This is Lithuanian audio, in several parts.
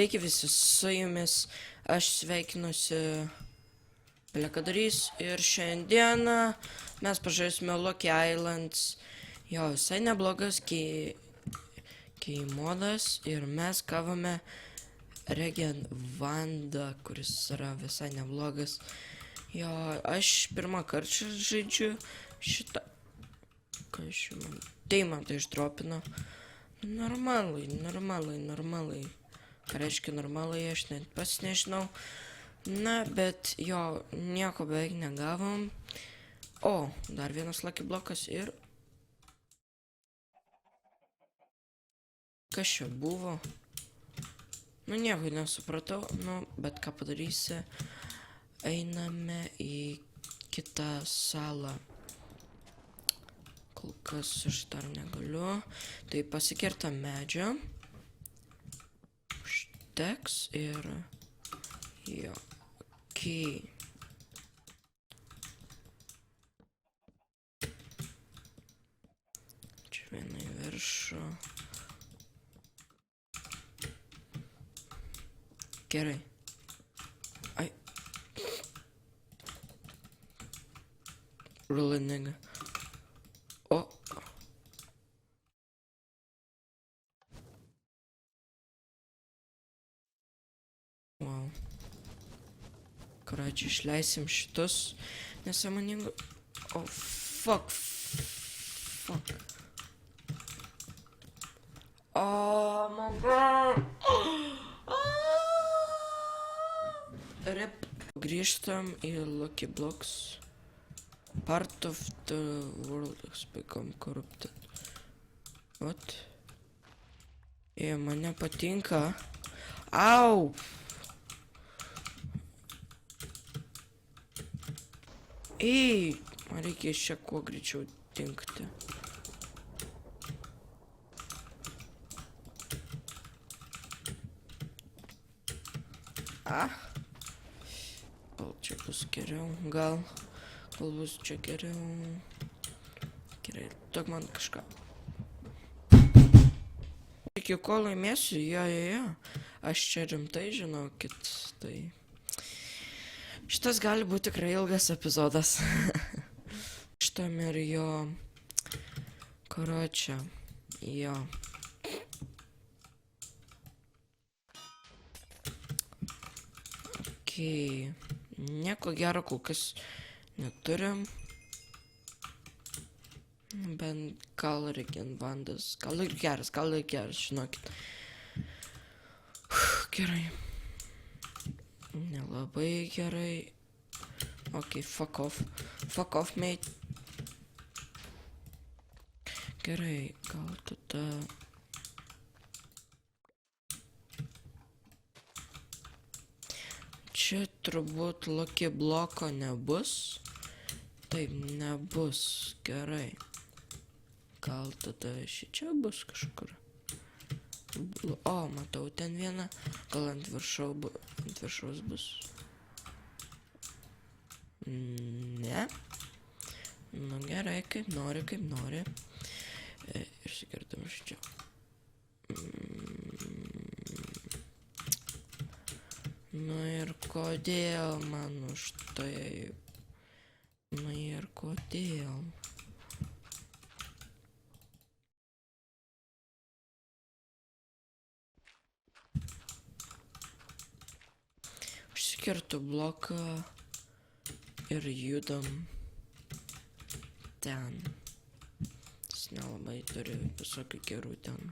Sveiki visi, su jumis aš sveikinusi Pelekadarys ir šiandieną mes pažaisime Lucky Islands. Jo, visai neblogas key modas ir mes gavome Regen Vandą, kuris yra visai neblogas. Jo, aš pirmą kartą žaidžiu šitą. Ką iš jų man? Deimantą išdropino. Normaliai. Ką reiškia normaliai, aš net pats nežinau. Na, bet jo, nieko beveik negavom. O, dar vienas lucky blokas ir... Kas čia buvo? Nu, nieko nesupratau, nu, bet ką padarysi. Einame į kitą salą. Kol kas aš dar negaliu. Tai pasikirtam medžio. Užteks ir... Jo. Okei. Čia vieną į viršų. Gerai. Ai. Really, nigga. O. Wow. Kurai čia išleisim šitus nesąmoningų... O, fuck. Oh, my God. Rip. Grįžtam į Lucky Blocks. Part of the world has become corrupted. What? Man nepatinka. Au! Ei, man reikia iš čia kuo greičiau dingti. Gal čia bus geriau, gal bus čia geriau. Gerai, duok man kažką. Iki ko laimėsiu, jo. Aš čia rimtai žinokit, tai... Šitas gali būti tikrai ilgas epizodas. Šitam ir jo... Karočią. Jo. Okei. Nieko gero kol kas neturim. Bent gal Regen Vandas. Gal ir geras, žinokit. Gerai. Nelabai gerai. Okei, fuck off. Fuck off, mate. Gerai, gal tada... Čia turbūt Lucky bloko nebus. Taip, nebus. Gerai. Gal tada šičia bus kažkur. O, matau ten vieną. Gal ant viršaus bus. Ne. Nu gerai, kaip nori. Ir sikirtam šičia. Nu ir kodėl man už tai? Nu ir kodėl? Užsikirtu bloką ir judam ten. Jis nelabai turi visokių gerų ten.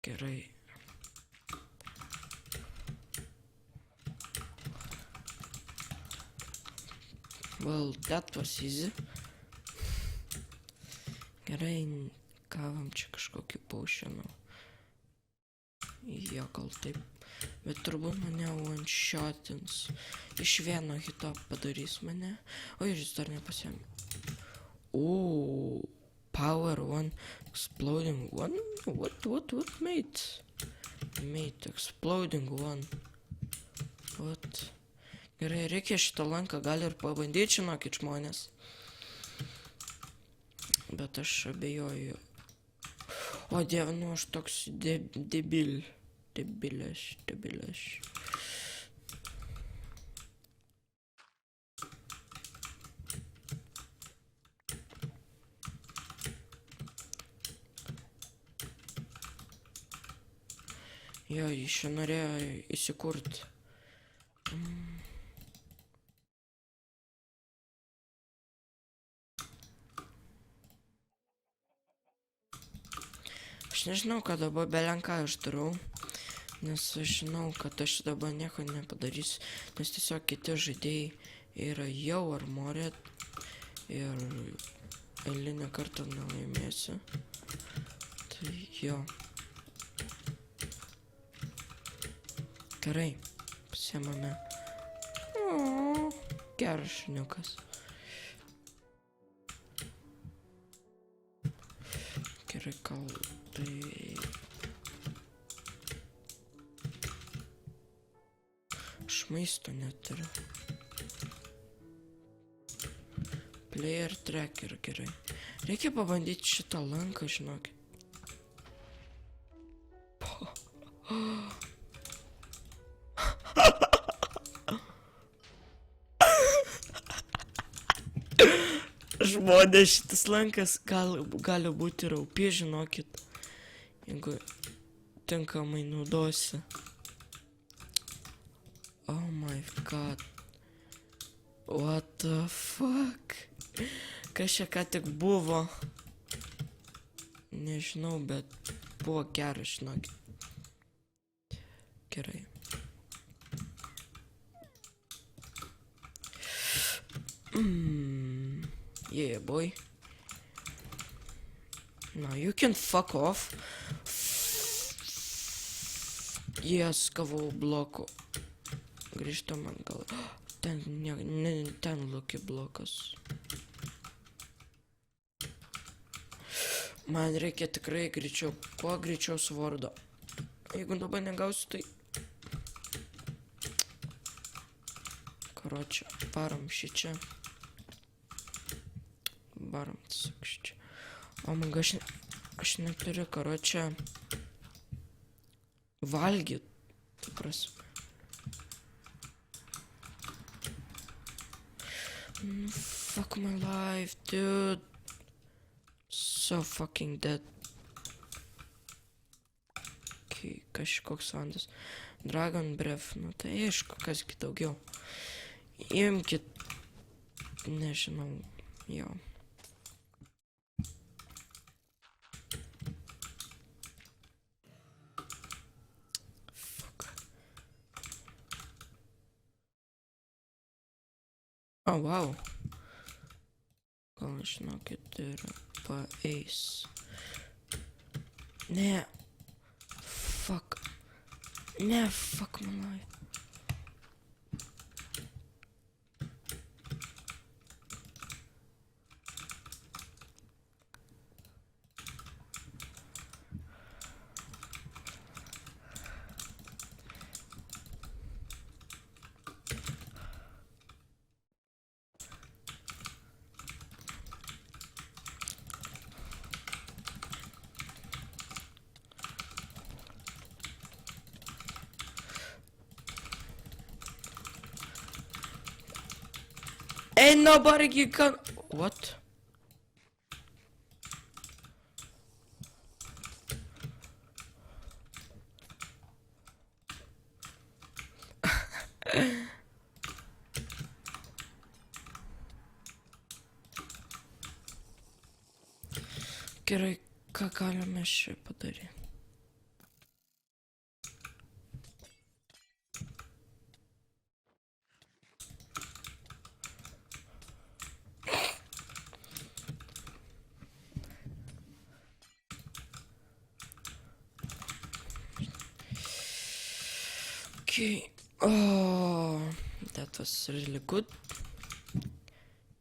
Gerai. Well, that was easy. Gerai, gavom čia kažkokį potionų. Jo, gal taip. Bet turbūt mane one-shotins. Iš vieno hito padarys mane. O, jis dar nepasiėmė. O, power one, exploding one. What, mate? Mate, exploding one. What? Gerai, reikia šitą lanką gal ir pabandyti, žinokit, žmonės. bet aš abejoju. O dieve, nu aš toks debilės. Jo, jis čia norėjo įsikurti. Aš nežinau, ką dabar belenką aš darau, nes aš žinau, kad aš dabar nieko nepadarysiu, nes tiesiog kiti žaidėjai yra jau armored ir eilinį kartą nelaimėsiu. Tai jo. Gerai, pasiemame. O, geras šuniukas. Gerai, gal tai... Aš maisto neturiu. Player tracker, gerai. Reikia pabandyti šitą lanką, žinokit. Žmonės, šitas lankas gali būti raupi, žinokit, jeigu tinkamai naudosi. Oh my god. What the fuck? Kas čia ką tik buvo? Nežinau, bet buvo geras, žinokit. Gerai. Yeah, boy. Now you can fuck off. Yes, gavau blokų. Grįžtam atgal. Ten, ten Lucky blokas. Man reikia tikrai greičiau, kuo greičiau svordo. Jeigu dabar negausiu, tai... Karočią, param šičia. Baram tiesiog šičia. O man aš neturiu, karočią, valgyt. Tai prasme. Fuck my life, dude. So fucking dead. Okay, kažkoks vandas. Dragon Breath, nu tai aišku, kasgi daugiau. Imkit. Nežinau, jo. Fuck. Oh, wow. Gal žinokit ir paeis. Ne. Fuck. Ne, fuck my life. Ain't nobody can... What? Gerai, ką galime čia padaryti? Okay. Oh, that was really good.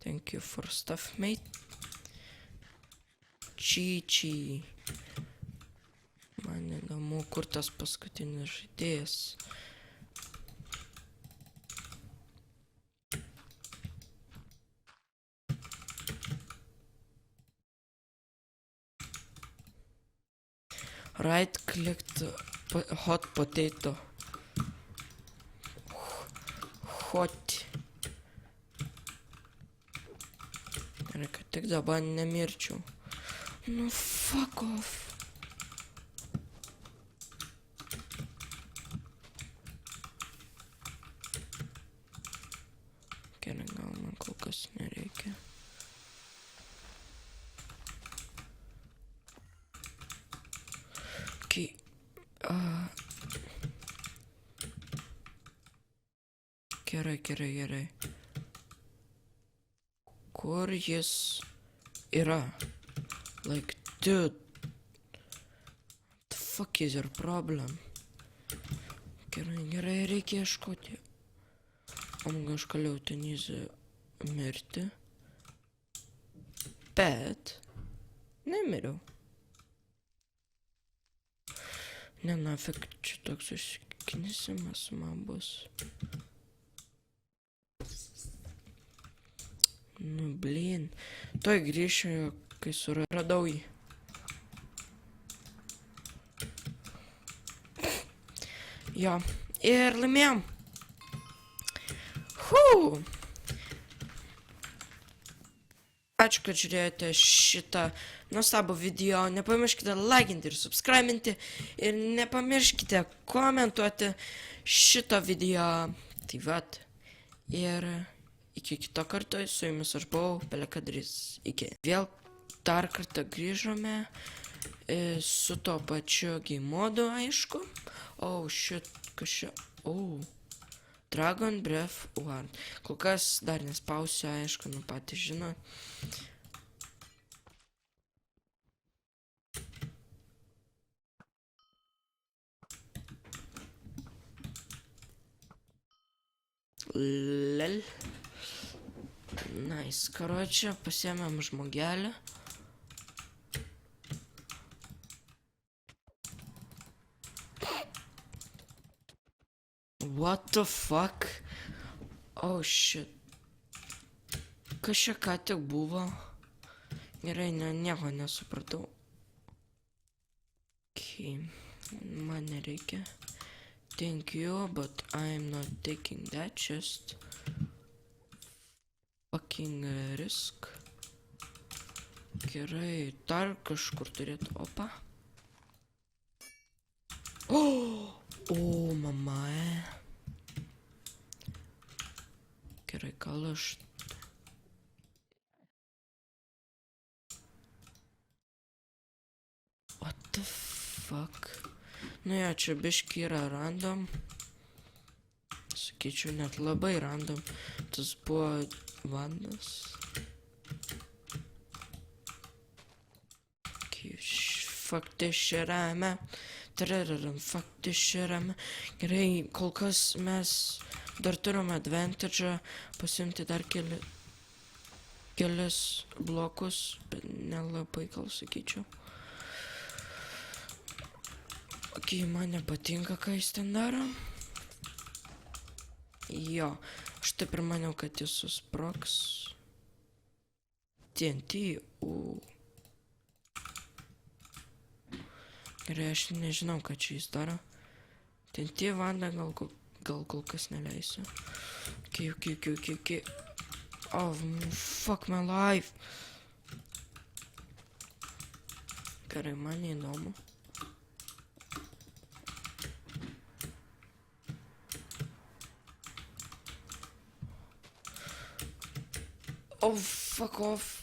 Thank you for stuff, mate. Či. Man įdomu, kur tas paskutinis žaidėjas. Right clicked hot potato. Hot. Gerai, kad tik dabar nemirčiau. Nu, fuck off. Gerai, gal man kol kas nereikia. Gerai. Kur jis yra? Like, dude. What the fuck is your problem? Gerai, reikia ieškoti. Gal aš galėjau tenais mirti. Bet nemiriau. Ne, nafik, čia toks užknisimas man bus. Nu, blin. Tuoj grįšiu, kai suradau jį. Jo, ir laimėjom. Ačiū, kad žiūrėjote šitą nuostabų video. Nepamirškite laikinti ir subscribinti. Ir nepamirškite komentuoti šito video. Tai vat. Ir iki kito karto su jumis aš buvau Pelekadris. Iki. Vėl dar kartą grįžome su to pačiu game modu, aišku. Oh, shit, kas čia? Oh. Dragon Breath 1. Kol kas dar nespausiu, aišku, nu patys žino. Lel. Nice. Karočią, pasiėmėm žmogelį. What the fuck? Oh shit. Kas čia ką tik buvo? Gerai, nieko nesupratau. Okay. Man nereikia. Thank you, but I'm not taking that chest. Fucking risk. Gerai, dar kažkur turėtų. Opa. O, mama. Gerai, gal aš... What the fuck? Nu jo, čia biški yra random. Sakyčiau, net labai random. Tas buvo vandas. Fuck this shit, rame. Fuck this shit, rame. Gerai, kol kas mes dar turim advantage'ą pasimti dar kelis blokus, bet nelabai gal sakyčiau. Ok, man nepatinka, ką jis ten daro. Jo, aš taip ir maniau, kad jis susprogs. TNT, Gerai, aš nežinau, ką čia jis daro. TNT vandą gal kol kas neleisiu. Ok. Oh, fuck my life. Gerai, man neįdomu. Oh, fuck off.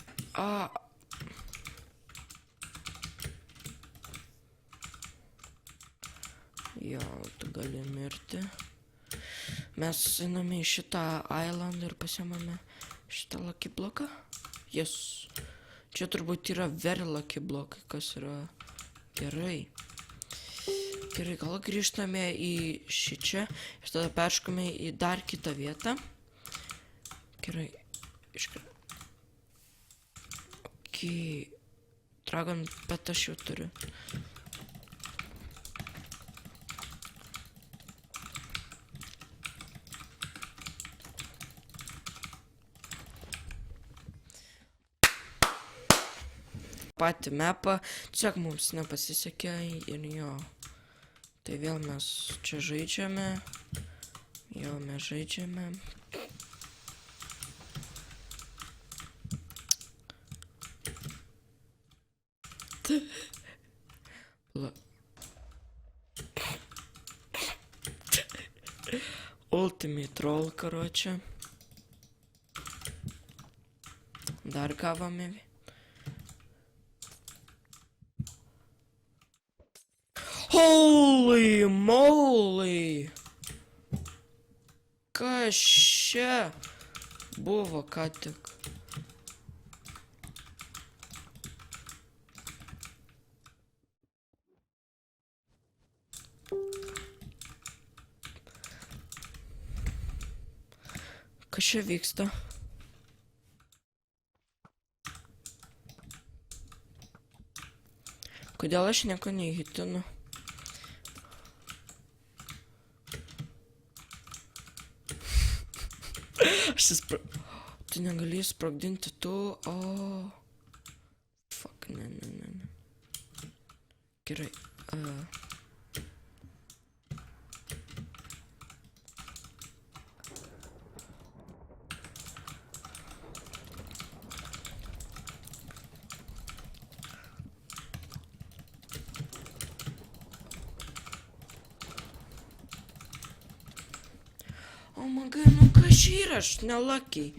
Jo, tu gali mirti. Mes einame į šitą island ir pasiemame šitą lucky bloką. Yes. Čia turbūt yra very lucky blokai, kas yra gerai. Gerai, gal grįžtame į šičia ir tada perškame į dar kitą vietą. Gerai, iškart. Dragon, bet aš jau turiu. patį mapą, tiesiog mums nepasisekė ir jo. Tai vėl mes čia žaidžiame. Jo, mes žaidžiame. Ultimate troll, короче. Dar gavome. Holy moly! Kas čia buvo ką tik? Kas čia vyksta? Kodėl aš nieko neįhitinu? Tu negali sprogdinti tu, o... Fuck, ne. Gerai. O my god, nu kas čia yra, aš nelucky.